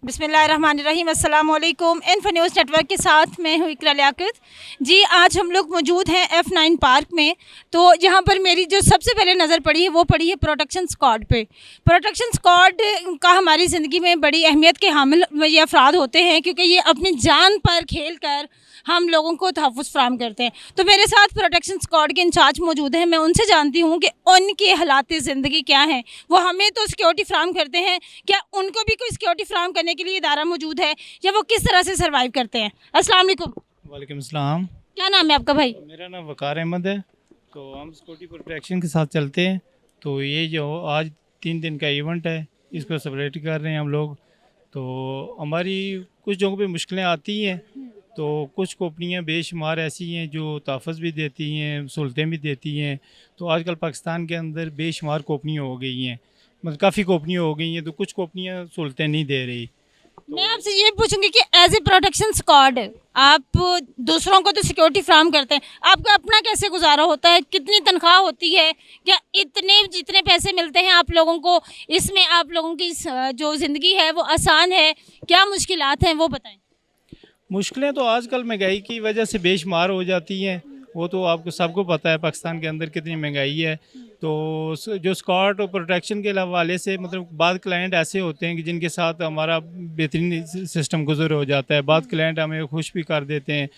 बिस्मिल्लाहिर्रहमानिर्रहीम, अस्सलाम वालेकुम। इन्फो न्यूज़ नेटवर्क के साथ मैं हूँ इकरा लियाकत जी। आज हम लोग मौजूद हैं F9 पार्क में। तो यहाँ पर मेरी जो सबसे पहले नज़र पड़ी है वो पड़ी है प्रोटेक्शन स्क्वाड पे। प्रोटेक्शन स्क्वाड का हमारी ज़िंदगी में बड़ी अहमियत के हामिल ये अफराद होते हैं, क्योंकि ये अपनी जान पर खेल कर हम लोगों को तहफ़्फ़ुज़ फ़राहम करते हैं। तो मेरे साथ प्रोटेक्शन स्क्वाड के इंचार्ज मौजूद हैं। मैं उनसे जानती हूँ कि उनके हालात ज़िंदगी क्या हैं। वो हमें तो सिक्योरिटी फ़राहम करते हैं, क्या उनको भी कोई सिक्योरिटी फ़राहम करने के लिए इदारा मौजूद है, या वो किस तरह से सर्वाइव करते हैं? अस्सलाम वालेकुम। वालेकुम सलाम। क्या नाम है आपका भाई? मेरा नाम वकार अहमद है। तो हम सिक्योरिटी प्रोटेक्शन के साथ चलते हैं। तो ये जो आज 3 दिन का इवेंट है, इसको सेलिब्रेट कर रहे हैं हम लोग। तो हमारी कुछ जगहों पे मुश्किलें आती हैं, तो कुछ कंपनियां बेशुमार ऐसी हैं जो तहफ़्फ़ुज़ भी देती हैं, सहूलतें भी देती हैं। तो आजकल पाकिस्तान के अंदर बेशुमार कंपनियां हो गई हैं, मतलब काफ़ी कंपनियां हो गई हैं, तो कुछ कंपनियां सहूलतें नहीं दे रही। मैं आपसे ये पूछूंगी कि एज ए प्रोटेक्शन स्क्वाड आप दूसरों को तो सिक्योरिटी फ्राहम करते हैं, आपका अपना कैसे गुजारा होता है? कितनी तनख्वाह होती है? क्या इतने जितने पैसे मिलते हैं आप लोगों को, इसमें आप लोगों की जो ज़िंदगी है वो आसान है? क्या मुश्किलात हैं वो बताएं। मुश्किलें तो आजकल महंगाई की वजह से बेशुमार हो जाती हैं। वो तो आपको सबको पता है पाकिस्तान के अंदर कितनी महंगाई है। तो जो स्कॉट और प्रोटेक्शन के हवाले से, मतलब बाद क्लाइंट ऐसे होते हैं कि जिनके साथ हमारा बेहतरीन सिस्टम गुजर हो जाता है। बाद क्लाइंट हमें खुश भी कर देते हैं।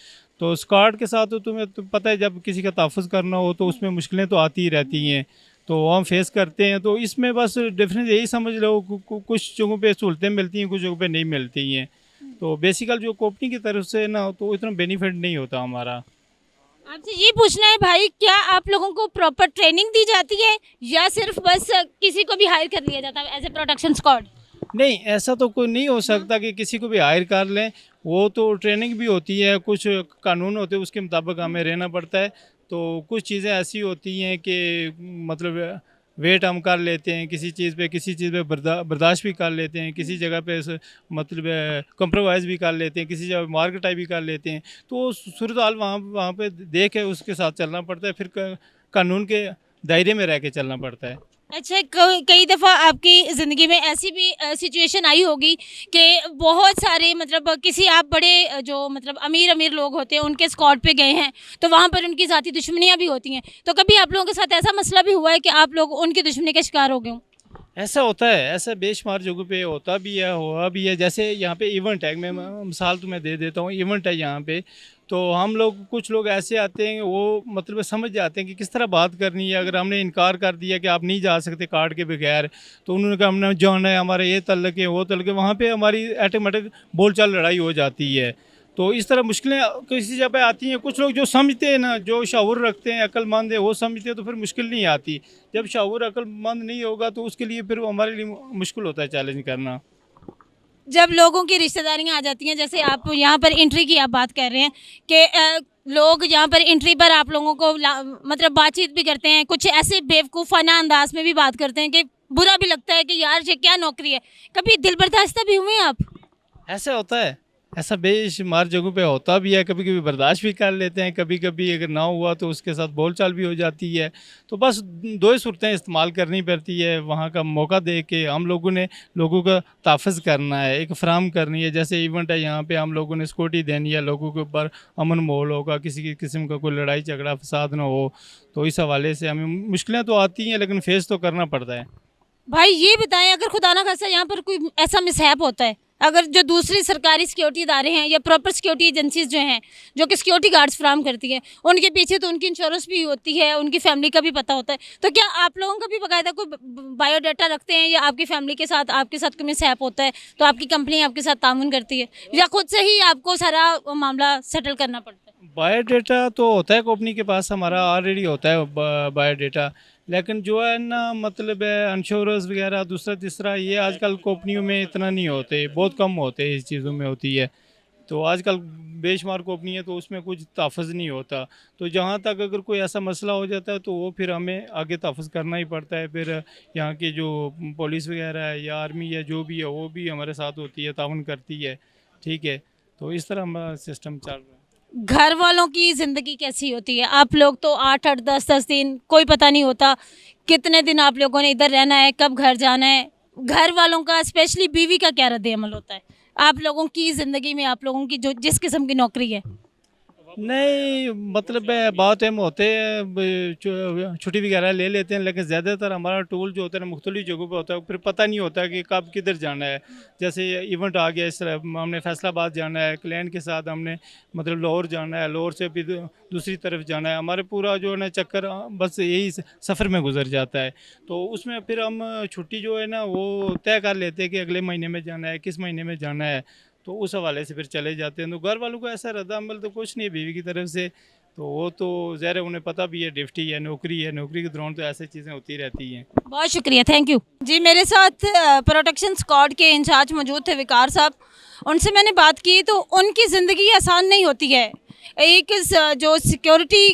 तो स्कॉट के साथ तो तुम्हें तो पता है, जब किसी का तहफ़्फ़ुज़ करना हो तो उसमें मुश्किलें तो आती ही रहती हैं, तो हम फेस करते हैं। तो इसमें बस डिफरेंस यही समझ लो, कुछ जगहों पे सहूलतें मिलती हैं, कुछ जगहों पे नहीं मिलती हैं। तो बेसिकल जो कंपनी की तरफ से ना, तो इतना बेनिफिट नहीं होता हमारा। आपसे ये पूछना है भाई, क्या आप लोगों को प्रॉपर ट्रेनिंग दी जाती है, या सिर्फ बस किसी को भी हायर कर लिया जाता है एज ए प्रोटेक्शन स्क्वाड? नहीं, ऐसा तो कोई नहीं हो सकता कि किसी को भी हायर कर लें। वो तो ट्रेनिंग भी होती है, कुछ कानून होते हैं, उसके मुताबिक हमें रहना पड़ता है। तो कुछ चीज़ें ऐसी होती हैं कि मतलब वेट हम कर लेते हैं किसी चीज़ पे बर्दाश्त भी कर लेते हैं, किसी जगह पे मतलब कंप्रोमाइज़ भी कर लेते हैं, किसी जगह मार्केटाई भी कर लेते हैं। तो सूरत हाल वहाँ वहाँ पे देख के उसके साथ चलना पड़ता है, फिर कानून के दायरे में रह के चलना पड़ता है। अच्छा, कई दफ़ा आपकी ज़िंदगी में ऐसी भी सिचुएशन आई होगी कि बहुत सारे मतलब किसी आप बड़े जो मतलब अमीर अमीर लोग होते हैं उनके स्क्वाड पे गए हैं, तो वहाँ पर उनकी ज़ाती दुश्मनियाँ भी होती हैं। तो कभी आप लोगों के साथ ऐसा मसला भी हुआ है कि आप लोग उनकी दुश्मनी का शिकार हो गए हों? ऐसा होता है, ऐसा बेशुमार जगहों पे होता भी है, हुआ भी है। जैसे यहाँ पे इवेंट है, मैं मिसाल तुम्हें दे देता हूँ। इवेंट है यहाँ पे, तो हम लोग कुछ लोग ऐसे आते हैं, वो मतलब समझ जाते हैं कि किस तरह बात करनी है। अगर हमने इनकार कर दिया कि आप नहीं जा सकते कार्ड के बगैर, तो उन्होंने कहा हमने जाना है, हमारा ये तल्लक है, वो तल्लक है, वहाँ पे हमारी ऑटोमेटिक बोलचाल लड़ाई हो जाती है। तो इस तरह मुश्किलें किसी जगह पे आती हैं। कुछ लोग जो समझते हैं ना, जो शऊर रखते हैं, अक्लमंद है, वो समझते हैं, तो फिर मुश्किल नहीं आती। जब शऊर अक्लमंद नहीं होगा तो उसके लिए फिर वो हमारे लिए मुश्किल होता है चैलेंज करना। जब लोगों की रिश्तेदारियाँ आ जाती हैं, जैसे आप यहाँ पर एंट्री की आप बात कर रहे हैं कि लोग यहाँ पर एंट्री पर आप लोगों को मतलब बातचीत भी करते हैं, कुछ ऐसे बेवकूफ़ाना अंदाज में भी बात करते हैं कि बुरा भी लगता है कि यार ये क्या नौकरी है। कभी दिल बर्दाश्त भी हुए हैं आप? ऐसा होता है, ऐसा बेशुमार जगहों पे होता भी है। कभी कभी बर्दाश्त भी कर लेते हैं, कभी कभी अगर ना हुआ तो उसके साथ बोलचाल भी हो जाती है। तो बस दो ही सूरतें इस्तेमाल करनी पड़ती है। वहाँ का मौका दे के हम लोगों ने लोगों का तहफ़्फ़ुज़ करना है, एक फ्राहम करनी है। जैसे इवेंट है यहाँ पे, हम लोगों ने सिक्योरिटी देनी है, लोगों के ऊपर अमन माहौल होगा, किसी की किस्म का कोई लड़ाई झगड़ा फसाद ना हो। तो इस हवाले से हमें मुश्किलें तो आती हैं, लेकिन फेस तो करना पड़ता है। भाई ये बताएं, अगर खुदा ना खास्ता यहाँ पर कोई ऐसा मिसहैप होता है, अगर जो दूसरी सरकारी सिक्योरिटी इदारे हैं या प्रॉपर सिक्योरिटी एजेंसीज जो हैं, जो कि सिक्योरिटी गार्ड्स फराहम करती हैं, उनके पीछे तो उनकी इंश्योरेंस भी होती है, उनकी फैमिली का भी पता होता है, तो क्या आप लोगों का भी बाकायदा कोई बायोडाटा रखते हैं, या आपकी फैमिली के साथ आपके साथ कोई मिसहैप होता है तो आपकी कंपनी आपके साथ तामुन करती है, या खुद से ही आपको सारा मामला सेटल करना पड़ता है? बायोडाटा तो होता है कंपनी के पास, हमारा ऑलरेडी होता है बायोडाटा। लेकिन जो है ना, मतलब है इंश्योरेंस वगैरह दूसरा तीसरा, ये आजकल कंपनियों में इतना नहीं होते, बहुत कम होते, इस चीज़ों में होती है। तो आजकल बेशुमार कंपनी है, तो उसमें कुछ तहफ़्फ़ुज़ नहीं होता। तो जहाँ तक अगर कोई ऐसा मसला हो जाता है, तो वो फिर हमें आगे तहफ़्फ़ुज़ करना ही पड़ता है। फिर यहाँ की जो पुलिस वगैरह है या आर्मी है, जो भी है, वो भी हमारे साथ होती है, ताउन करती है। ठीक है, तो इस तरह हमारा सिस्टम चल रहा है। घर वालों की ज़िंदगी कैसी होती है? आप लोग तो 8-8 10-10 दिन कोई पता नहीं होता कितने दिन आप लोगों ने इधर रहना है, कब घर जाना है। घर वालों का, स्पेशली बीवी का क्या रद्द अमल होता है? आप लोगों की ज़िंदगी में, आप लोगों की जो जिस किस्म की नौकरी है? नहीं, मतलब बहुत टाइम होते हैं छुट्टी वगैरह ले लेते हैं, लेकिन ज़्यादातर हमारा टूल जो होता है ना मुख्तलिफ जगहों पे होता है, फिर पता नहीं होता कि कब किधर जाना है। जैसे इवेंट आ गया, इस तरह हमने फैसलाबाद जाना है, क्लाइंट के साथ हमने मतलब लाहौर जाना है, लाहौर से फिर दूसरी तरफ जाना है। हमारे पूरा जो है ना चक्कर बस यही सफ़र में गुजर जाता है। तो उसमें फिर हम छुट्टी जो है ना वो तय कर लेते हैं कि अगले महीने में जाना है, किस महीने में जाना है, तो उस हवाले से फिर चले जाते हैं। तो घर वालों को ऐसा रद्द-अमल तो कुछ नहीं है बीवी की तरफ से, तो वो तो ज़ाहिर है उन्हें पता भी है ड्यूटी है, नौकरी के दौरान तो ऐसी चीज़ें होती रहती हैं। बहुत शुक्रिया, थैंक यू जी। मेरे साथ प्रोटेक्शन स्क्वाड के इंचार्ज मौजूद थे विकार साहब। उनसे मैंने बात की तो उनकी ज़िंदगी आसान नहीं होती है। एक जो सिक्योरिटी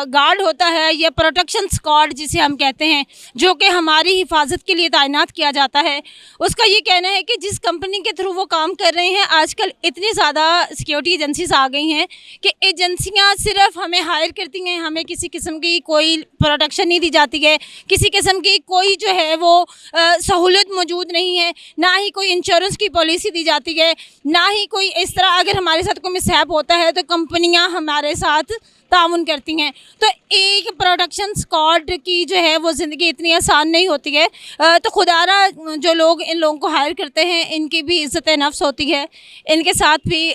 गार्ड होता है या प्रोटेक्शन स्क्वाड जिसे हम कहते हैं, जो कि हमारी हिफाजत के लिए तैनात किया जाता है, उसका ये कहना है कि जिस कंपनी के थ्रू वो काम कर रहे हैं, आजकल इतनी ज़्यादा सिक्योरिटी एजेंसीज आ गई हैं कि एजेंसियां सिर्फ हमें हायर करती हैं, हमें किसी किस्म की कोई प्रोटेक्शन नहीं दी जाती है, किसी किस्म की कोई जो है वो सहूलत मौजूद नहीं है, ना ही कोई इंश्योरेंस की पॉलिसी दी जाती है, ना ही कोई इस तरह अगर हमारे साथ कोई मिसहैप होता है तो कंपनियां हमारे साथ ताउन करती हैं। तो एक प्रोटेक्शन स्क्वाड की जो है वो ज़िंदगी इतनी आसान नहीं होती है। तो खुदारा जो लोग इन लोगों को हायर करते हैं, इनकी भी इज़्ज़त नफ्स होती है, इनके साथ भी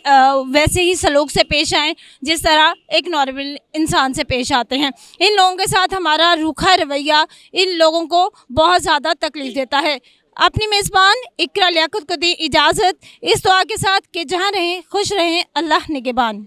वैसे ही सलूक से पेश आएँ जिस तरह एक नॉर्मल इंसान से पेश आते हैं। इन लोगों के साथ हमारा रूखा रवैया इन लोगों को बहुत ज़्यादा तकलीफ़ देता है। अपनी मेज़बान इकरा लियाकत को दी इजाज़त इस दुआ के साथ कि जहाँ रहें खुश रहें, अल्लाह निगहबान।